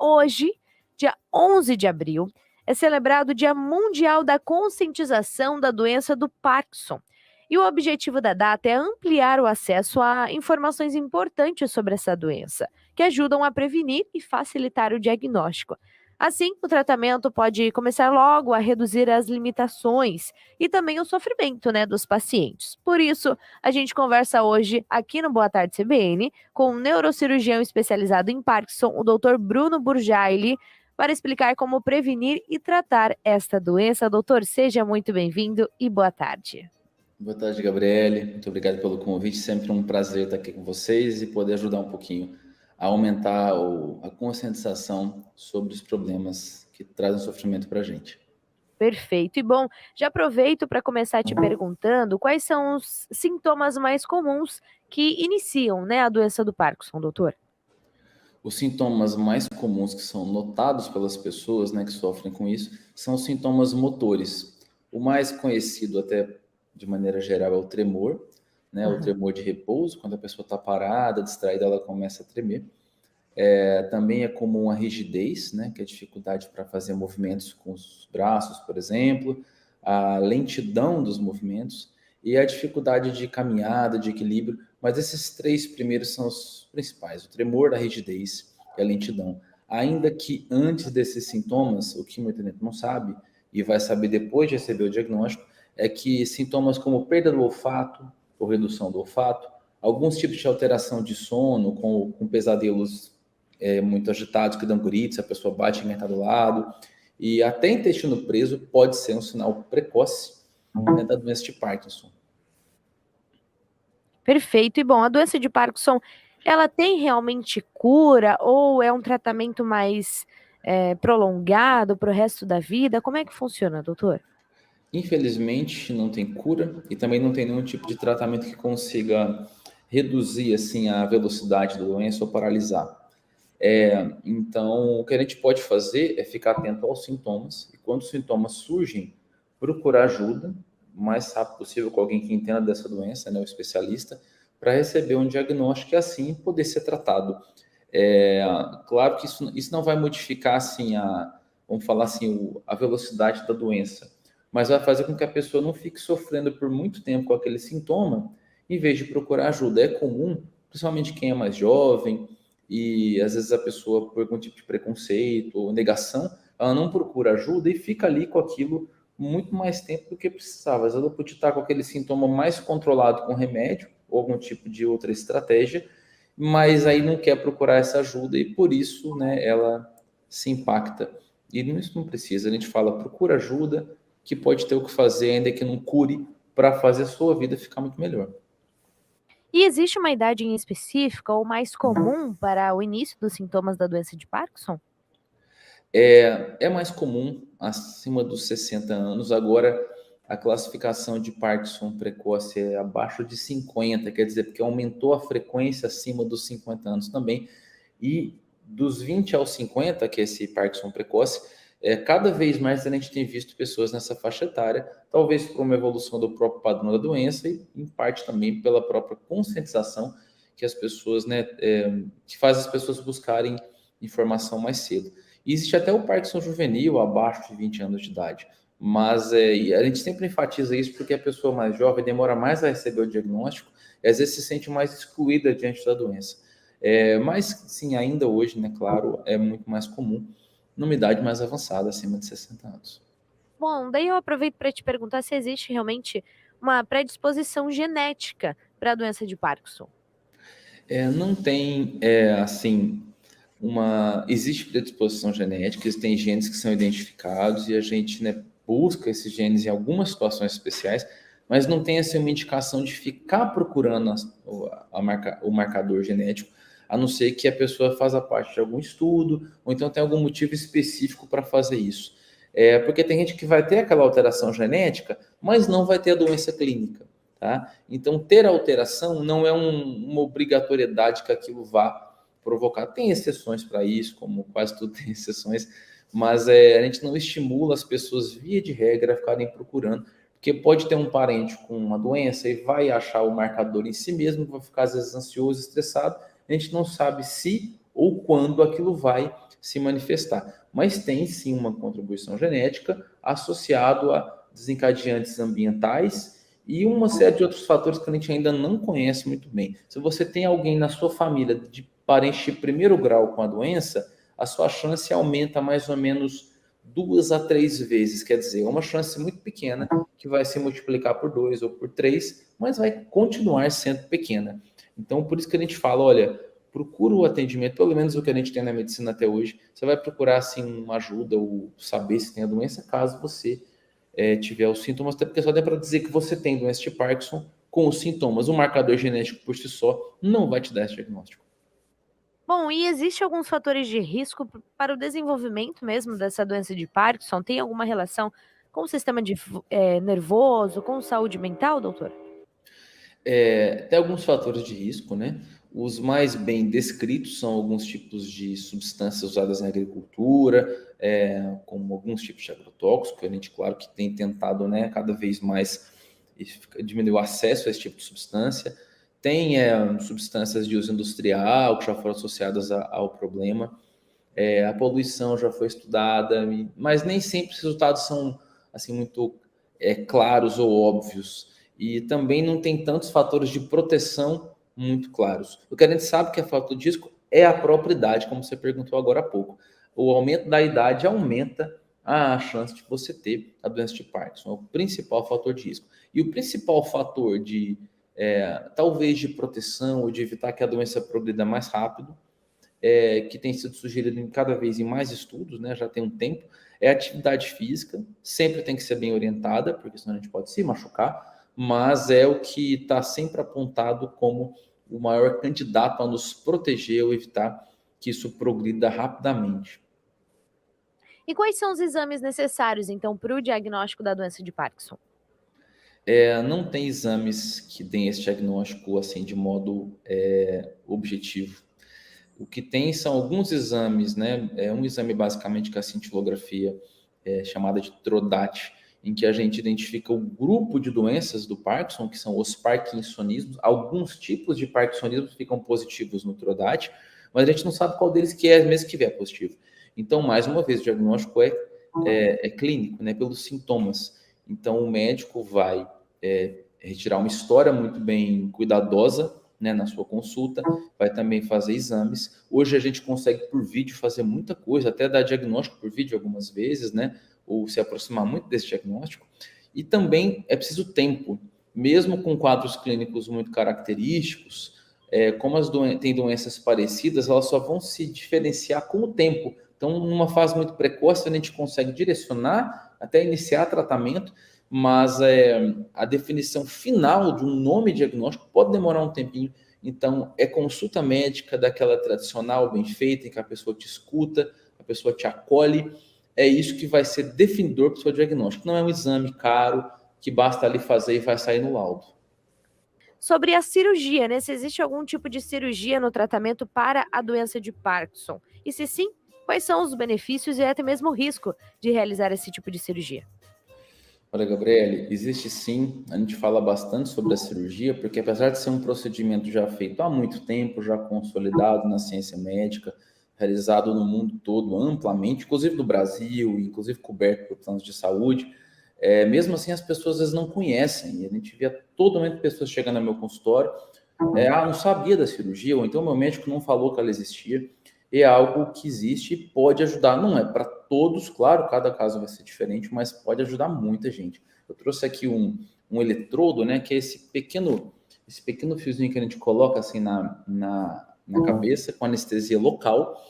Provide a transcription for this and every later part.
hoje, dia 11 de abril, é celebrado o Dia Mundial da Conscientização da Doença do Parkinson. E o objetivo da data é ampliar o acesso a informações importantes sobre essa doença, que ajudam a prevenir e facilitar o diagnóstico. Assim, o tratamento pode começar logo a reduzir as limitações e também o sofrimento, dos pacientes. Por isso, a gente conversa hoje aqui no Boa Tarde CBN com um neurocirurgião especializado em Parkinson, o Dr. Bruno Burjaili, para explicar como prevenir e tratar esta doença. Doutor, seja muito bem-vindo e boa tarde. Boa tarde, Gabriele. Muito obrigado pelo convite. Sempre um prazer estar aqui com vocês e poder ajudar um pouquinho a aumentar a conscientização sobre os problemas que trazem sofrimento para a gente. Perfeito. E bom, já aproveito para começar te perguntando quais são os sintomas mais comuns que iniciam, a doença do Parkinson, doutor? Os sintomas mais comuns que são notados pelas pessoas, que sofrem com isso, são os sintomas motores. O mais conhecido, até de maneira geral, é o tremor, o tremor de repouso. Quando a pessoa está parada, distraída, ela começa a tremer. Também é comum a rigidez, que é a dificuldade para fazer movimentos com os braços, por exemplo, a lentidão dos movimentos e a dificuldade de caminhada, de equilíbrio. Mas esses três primeiros são os principais: o tremor, a rigidez e a lentidão. Ainda que antes desses sintomas, o que muita gente não sabe e vai saber depois de receber o diagnóstico, é que sintomas como perda do olfato ou redução do olfato, alguns tipos de alteração de sono, com pesadelos muito agitados, que dão gritos, a pessoa bate em quem está do lado, e até intestino preso pode ser um sinal precoce da doença de Parkinson. Perfeito. E bom, a doença de Parkinson, ela tem realmente cura ou é um tratamento mais prolongado para o resto da vida? Como é que funciona, doutor? Infelizmente, não tem cura e também não tem nenhum tipo de tratamento que consiga reduzir assim a velocidade da doença ou paralisar. Então, o que a gente pode fazer é ficar atento aos sintomas e quando os sintomas surgem, procurar ajuda o mais rápido possível com alguém que entenda dessa doença, o especialista, para receber um diagnóstico e assim poder ser tratado. Claro que isso não vai modificar assim vamos falar assim, a velocidade da doença, mas vai fazer com que a pessoa não fique sofrendo por muito tempo com aquele sintoma, em vez de procurar ajuda. É comum, principalmente quem é mais jovem, e às vezes a pessoa, por algum tipo de preconceito ou negação, ela não procura ajuda e fica ali com aquilo muito mais tempo do que precisava. Às vezes ela podia estar com aquele sintoma mais controlado com remédio ou algum tipo de outra estratégia, mas aí não quer procurar essa ajuda e por isso, ela se impacta. E isso não precisa, a gente fala, procura ajuda, que pode ter o que fazer, ainda que não cure, para fazer a sua vida ficar muito melhor. E existe uma idade em específica ou mais comum para o início dos sintomas da doença de Parkinson? É mais comum acima dos 60 anos. Agora, a classificação de Parkinson precoce é abaixo de 50, quer dizer, porque aumentou a frequência acima dos 50 anos também. E dos 20 aos 50, que é esse Parkinson precoce, cada vez mais a gente tem visto pessoas nessa faixa etária, talvez por uma evolução do próprio padrão da doença e, em parte, também pela própria conscientização que as pessoas, que faz as pessoas buscarem informação mais cedo. E existe até o Parkinson juvenil, abaixo de 20 anos de idade. Mas e a gente sempre enfatiza isso porque a pessoa mais jovem demora mais a receber o diagnóstico e às vezes se sente mais excluída diante da doença. Mas, sim, ainda hoje, claro, é muito mais comum numa idade mais avançada, acima de 60 anos. Bom, daí eu aproveito para te perguntar se existe realmente uma predisposição genética para a doença de Parkinson. Não tem, assim, existe predisposição genética, existem genes que são identificados e a gente, busca esses genes em algumas situações especiais, mas não tem assim, uma indicação de ficar procurando o marcador genético, a não ser que a pessoa faça parte de algum estudo ou então tem algum motivo específico para fazer isso. Porque tem gente que vai ter aquela alteração genética, mas não vai ter a doença clínica. Tá? Então, ter alteração não é uma obrigatoriedade que aquilo vá provocar. Tem exceções para isso, como quase tudo tem exceções, mas a gente não estimula as pessoas, via de regra, a ficarem procurando, porque pode ter um parente com uma doença e vai achar o marcador em si mesmo, vai ficar às vezes ansioso, estressado, a gente não sabe se ou quando aquilo vai se manifestar. Mas tem sim uma contribuição genética associado a desencadeantes ambientais e uma série de outros fatores que a gente ainda não conhece muito bem. Se você tem alguém na sua família de parente de primeiro grau com a doença, a sua chance aumenta mais ou menos 2 a 3 vezes, quer dizer, é uma chance muito pequena que vai se multiplicar por 2 ou por 3, mas vai continuar sendo pequena. Então, por isso que a gente fala, olha, procura o atendimento, pelo menos o que a gente tem na medicina até hoje, você vai procurar, assim, uma ajuda ou saber se tem a doença, caso você tiver os sintomas, até porque só dá para dizer que você tem doença de Parkinson com os sintomas. O marcador genético por si só não vai te dar esse diagnóstico. Bom, e existe alguns fatores de risco para o desenvolvimento mesmo dessa doença de Parkinson? Tem alguma relação com o sistema nervoso, com saúde mental, doutor? Tem alguns fatores de risco, né? Os mais bem descritos são alguns tipos de substâncias usadas na agricultura, como alguns tipos de agrotóxicos, que a gente, claro, que tem tentado, né, cada vez mais diminuir o acesso a esse tipo de substância. Tem substâncias de uso industrial que já foram associadas ao problema. A poluição já foi estudada, mas nem sempre os resultados são assim muito claros ou óbvios. E também não tem tantos fatores de proteção muito claros. O que a gente sabe que é fator de risco é a própria idade, como você perguntou agora há pouco. O aumento da idade aumenta a chance de você ter a doença de Parkinson. É o principal fator de risco. E o principal fator de, talvez, de proteção ou de evitar que a doença progrida mais rápido, que tem sido sugerido cada vez em mais estudos, né, já tem um tempo, é a atividade física, sempre tem que ser bem orientada, porque senão a gente pode se machucar, mas é o que está sempre apontado como o maior candidato a nos proteger ou evitar que isso progrida rapidamente. E quais são os exames necessários, então, para o diagnóstico da doença de Parkinson? Não tem exames que deem esse diagnóstico assim de modo objetivo. O que tem são alguns exames, né? É um exame basicamente que é a cintilografia, chamada de TRODAT, em que a gente identifica o grupo de doenças do Parkinson, que são os parkinsonismos. Alguns tipos de parkinsonismo ficam positivos no TRODAT, mas a gente não sabe qual deles que é mesmo que vier positivo. Então, mais uma vez, o diagnóstico é clínico, né? Pelos sintomas. Então, o médico vai retirar uma história muito bem cuidadosa, né, na sua consulta, vai também fazer exames. Hoje a gente consegue por vídeo fazer muita coisa, até dar diagnóstico por vídeo algumas vezes, né, ou se aproximar muito desse diagnóstico. E também é preciso tempo, mesmo com quadros clínicos muito característicos, como têm doenças parecidas, elas só vão se diferenciar com o tempo. Então, numa fase muito precoce, a gente consegue direcionar até iniciar tratamento, mas a definição final de um nome diagnóstico pode demorar um tempinho. Então, é consulta médica daquela tradicional, bem feita, em que a pessoa te escuta, a pessoa te acolhe. É isso que vai ser definidor para o seu diagnóstico. Não é um exame caro que basta ali fazer e vai sair no laudo. Sobre a cirurgia, né? Se existe algum tipo de cirurgia no tratamento para a doença de Parkinson? E se sim, quais são os benefícios e até mesmo o risco de realizar esse tipo de cirurgia? Olha, Gabriele, existe sim, a gente fala bastante sobre a cirurgia, porque apesar de ser um procedimento já feito há muito tempo, já consolidado na ciência médica, realizado no mundo todo amplamente, inclusive no Brasil, inclusive coberto por planos de saúde, mesmo assim as pessoas às vezes não conhecem, e a gente via todo momento pessoas chegando ao meu consultório, não sabia da cirurgia, ou então meu médico não falou que ela existia. É algo que existe e pode ajudar. Não é para todos, claro, cada caso vai ser diferente, mas pode ajudar muita gente. Eu trouxe aqui um eletrodo, né, que é esse pequeno fiozinho que a gente coloca assim na cabeça, com anestesia local.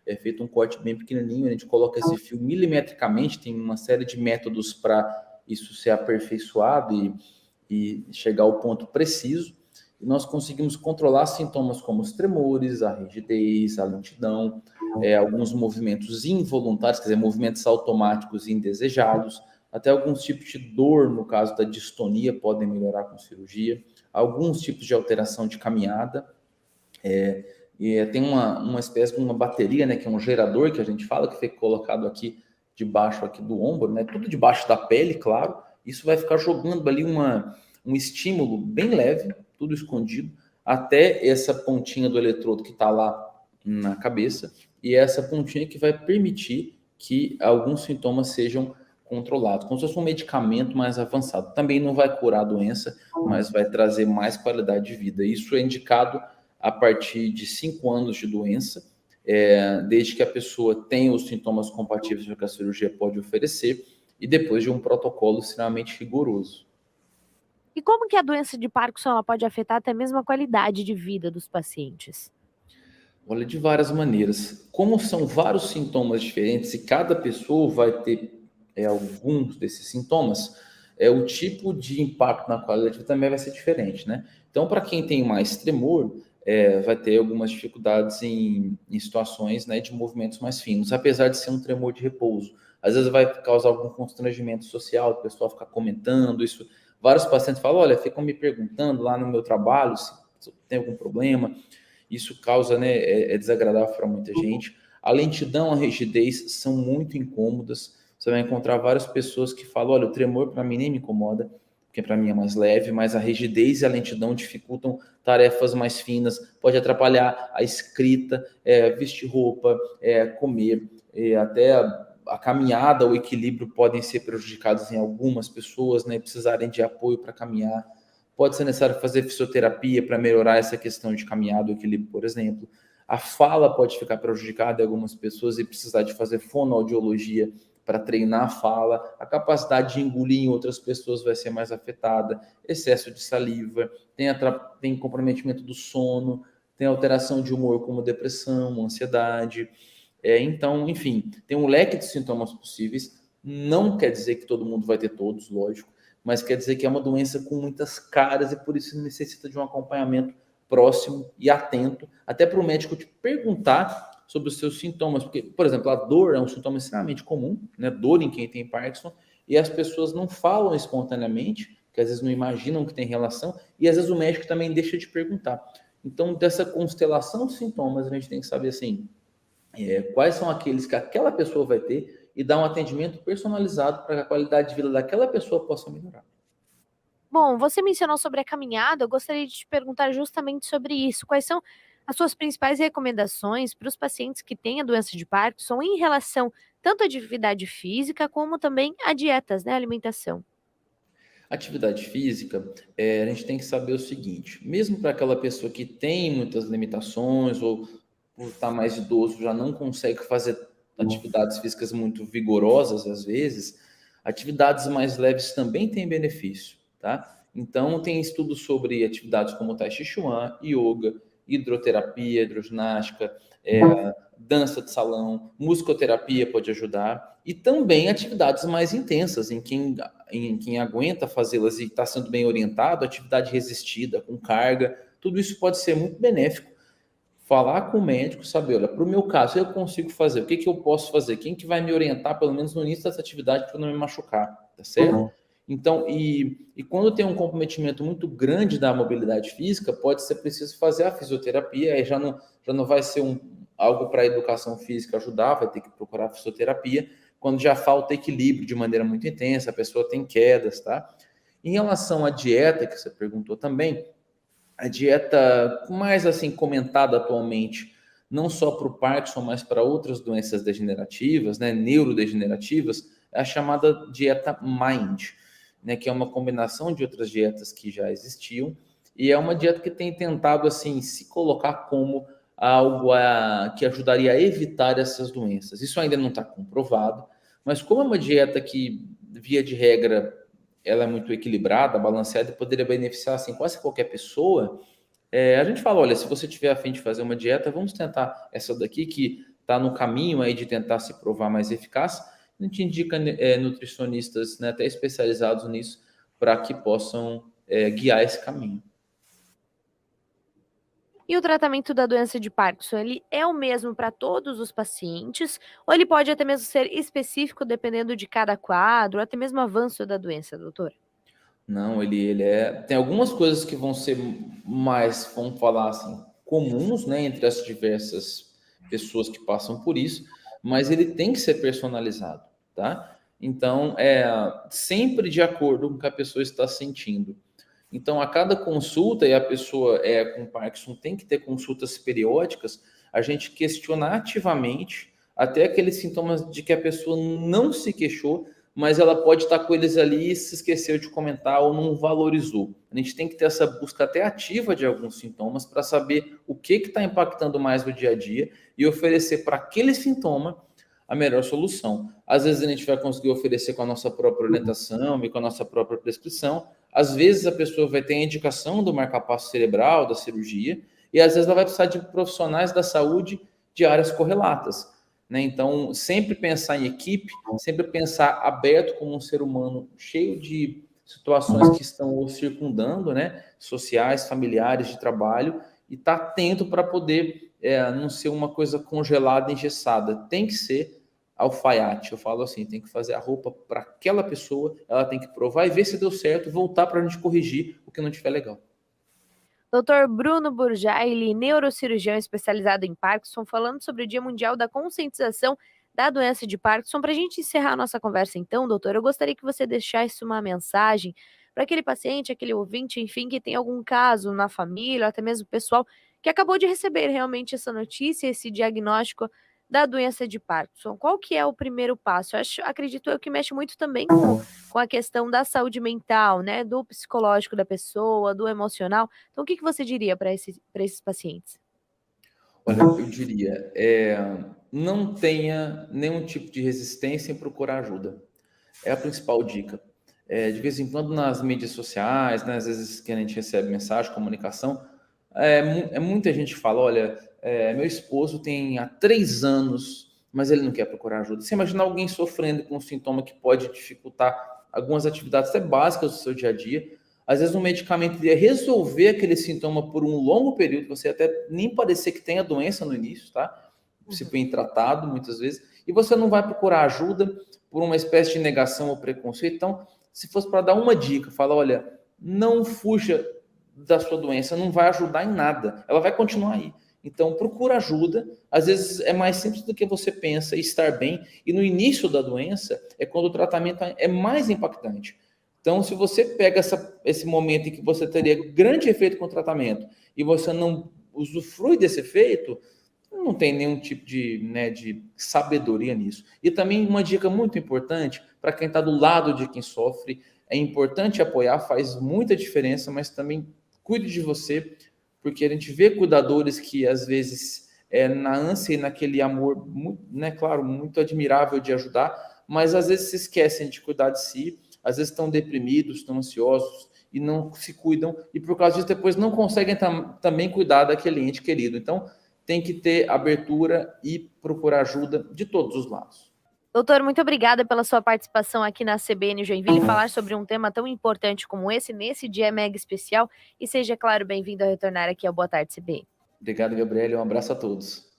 É feito um corte bem pequenininho, a gente coloca esse fio milimetricamente, tem uma série de métodos para isso ser aperfeiçoado e chegar ao ponto preciso. E nós conseguimos controlar sintomas como os tremores, a rigidez, a lentidão, alguns movimentos involuntários, quer dizer, movimentos automáticos indesejados, até alguns tipos de dor, no caso da distonia, podem melhorar com cirurgia, alguns tipos de alteração de caminhada, tem uma espécie de uma bateria, né, que é um gerador que a gente fala, que fica colocado aqui debaixo aqui do ombro, né, tudo debaixo da pele, claro, isso vai ficar jogando ali um estímulo bem leve, tudo escondido, até essa pontinha do eletrodo que está lá na cabeça, e é essa pontinha que vai permitir que alguns sintomas sejam controlados, como se fosse um medicamento mais avançado. Também não vai curar a doença, mas vai trazer mais qualidade de vida. Isso é indicado a partir de 5 anos de doença, desde que a pessoa tenha os sintomas compatíveis que a cirurgia pode oferecer, e depois de um protocolo extremamente rigoroso. E como que a doença de Parkinson ela pode afetar até mesmo a qualidade de vida dos pacientes? Olha, de várias maneiras. Como são vários sintomas diferentes e cada pessoa vai ter alguns desses sintomas, o tipo de impacto na qualidade de vida também vai ser diferente, né? Então, para quem tem mais tremor, vai ter algumas dificuldades em situações, né, de movimentos mais finos, apesar de ser um tremor de repouso. Às vezes vai causar algum constrangimento social, o pessoal ficar comentando isso. Vários pacientes falam, olha, ficam me perguntando lá no meu trabalho se tem algum problema. Isso causa, né, é desagradável para muita gente. A lentidão, a rigidez são muito incômodas. Você vai encontrar várias pessoas que falam, olha, o tremor para mim nem me incomoda, porque para mim é mais leve, mas a rigidez e a lentidão dificultam tarefas mais finas, pode atrapalhar a escrita, vestir roupa, comer, até a caminhada, o equilíbrio podem ser prejudicados em algumas pessoas, né, precisarem de apoio para caminhar. Pode ser necessário fazer fisioterapia para melhorar essa questão de caminhada, o equilíbrio, por exemplo. A fala pode ficar prejudicada em algumas pessoas e precisar de fazer fonoaudiologia para treinar a fala. A capacidade de engolir em outras pessoas vai ser mais afetada. Excesso de saliva, tem comprometimento do sono, tem alteração de humor como depressão, ansiedade. Então, enfim, tem um leque de sintomas possíveis. Não quer dizer que todo mundo vai ter todos, lógico, mas quer dizer que é uma doença com muitas caras e por isso necessita de um acompanhamento próximo e atento, até para o médico te perguntar sobre os seus sintomas, porque, por exemplo, a dor é um sintoma extremamente comum, né? Dor em quem tem Parkinson, e as pessoas não falam espontaneamente, que às vezes não imaginam que tem relação, e às vezes o médico também deixa de perguntar. Então, dessa constelação de sintomas, a gente tem que saber, assim, quais são aqueles que aquela pessoa vai ter e dar um atendimento personalizado para que a qualidade de vida daquela pessoa possa melhorar. Bom, você mencionou sobre a caminhada, eu gostaria de te perguntar justamente sobre isso. Quais são as suas principais recomendações para os pacientes que têm a doença de Parkinson em relação tanto à atividade física como também a dietas, né, alimentação? Atividade física, a gente tem que saber o seguinte: mesmo para aquela pessoa que tem muitas limitações ou por estar mais idoso já não consegue fazer atividades físicas muito vigorosas às vezes, atividades mais leves também têm benefício, tá? Então tem estudos sobre atividades como Tai Chi Chuan, yoga, hidroterapia, hidroginástica, dança de salão, musicoterapia pode ajudar e também atividades mais intensas em quem aguenta fazê-las e está sendo bem orientado, atividade resistida, com carga, tudo isso pode ser muito benéfico. Falar com o médico, saber, olha, para o meu caso, eu consigo fazer, o que que eu posso fazer? Quem que vai me orientar, pelo menos no início dessa atividade, para não me machucar, tá certo? Então, e quando tem um comprometimento muito grande da mobilidade física, pode ser preciso fazer a fisioterapia, aí já não vai ser algo para a educação física ajudar, vai ter que procurar fisioterapia, quando já falta equilíbrio de maneira muito intensa, a pessoa tem quedas, tá? Em relação à dieta, que você perguntou também, a dieta mais assim comentada atualmente, não só para o Parkinson, mas para outras doenças degenerativas, né, neurodegenerativas, é a chamada dieta MIND, né, que é uma combinação de outras dietas que já existiam, e é uma dieta que tem tentado assim se colocar como algo que ajudaria a evitar essas doenças. Isso ainda não está comprovado, mas como é uma dieta que, via de regra, ela é muito equilibrada, balanceada e poderia beneficiar assim, quase qualquer pessoa, a gente fala, olha, se você tiver a fim de fazer uma dieta, vamos tentar essa daqui que está no caminho aí de tentar se provar mais eficaz. A gente indica nutricionistas, né, até especializados nisso, para que possam guiar esse caminho. E o tratamento da doença de Parkinson, ele é o mesmo para todos os pacientes, ou ele pode até mesmo ser específico dependendo de cada quadro, ou até mesmo avanço da doença, doutor? Não, ele é. Tem algumas coisas que vão ser mais, vamos falar assim, comuns, né, entre as diversas pessoas que passam por isso, mas ele tem que ser personalizado, tá? Então, sempre de acordo com o que a pessoa está sentindo. Então, a cada consulta, e a pessoa com Parkinson tem que ter consultas periódicas, a gente questiona ativamente até aqueles sintomas de que a pessoa não se queixou, mas ela pode estar com eles ali e se esqueceu de comentar ou não valorizou. A gente tem que ter essa busca até ativa de alguns sintomas para saber o que está impactando mais no dia a dia e oferecer para aquele sintoma a melhor solução. Às vezes a gente vai conseguir oferecer com a nossa própria orientação e com a nossa própria prescrição. Às vezes a pessoa vai ter a indicação do marca-passo cerebral, da cirurgia, e às vezes ela vai precisar de profissionais da saúde de áreas correlatas. Né? Então, sempre pensar em equipe, sempre pensar aberto como um ser humano cheio de situações que estão o circundando, né? Sociais, familiares, de trabalho, e estar atento para poder não ser uma coisa congelada, engessada. Tem que ser alfaiate, eu falo assim, tem que fazer a roupa para aquela pessoa, ela tem que provar e ver se deu certo, voltar para a gente corrigir o que não estiver legal. Dr. Bruno Burjaili, neurocirurgião especializado em Parkinson, falando sobre o Dia Mundial da Conscientização da Doença de Parkinson. Para a gente encerrar a nossa conversa então, doutor, eu gostaria que você deixasse uma mensagem para aquele paciente, aquele ouvinte, enfim, que tem algum caso na família, ou até mesmo pessoal, que acabou de receber realmente essa notícia, esse diagnóstico da doença de Parkinson. Qual que é o primeiro passo? Acredito eu que mexe muito também com a questão da saúde mental, né, do psicológico da pessoa, do emocional. Então, o que você diria para esses pacientes? Olha, eu diria, não tenha nenhum tipo de resistência em procurar ajuda. É a principal dica. De vez em quando nas mídias sociais, né, às vezes que a gente recebe mensagem, comunicação, muita gente fala, olha, meu esposo tem há 3 anos, mas ele não quer procurar ajuda. Você imagina alguém sofrendo com um sintoma que pode dificultar algumas atividades até básicas do seu dia a dia. Às vezes um medicamento iria resolver aquele sintoma por um longo período, você até nem parecer que tenha doença no início, tá? Se bem tratado, muitas vezes, e você não vai procurar ajuda por uma espécie de negação ou preconceito. Então, se fosse para dar uma dica, fala, olha, não fuja da sua doença, não vai ajudar em nada, ela vai continuar aí. Então, procura ajuda, às vezes é mais simples do que você pensa, estar bem, e no início da doença é quando o tratamento é mais impactante. Então, se você pega esse momento em que você teria grande efeito com o tratamento e você não usufrui desse efeito, não tem nenhum tipo de sabedoria nisso. E também uma dica muito importante para quem está do lado de quem sofre, é importante apoiar, faz muita diferença, mas também cuide de você, porque a gente vê cuidadores que às vezes na ânsia e naquele amor, né, claro, muito admirável de ajudar, mas às vezes se esquecem de cuidar de si, às vezes estão deprimidos, estão ansiosos e não se cuidam, e por causa disso depois não conseguem também cuidar daquele ente querido. Então, tem que ter abertura e procurar ajuda de todos os lados. Doutor, muito obrigada pela sua participação aqui na CBN Joinville, falar sobre um tema tão importante como esse, nesse dia mega especial, e seja, claro, bem-vindo a retornar aqui ao Boa Tarde CBN. Obrigado, Gabriel, um abraço a todos.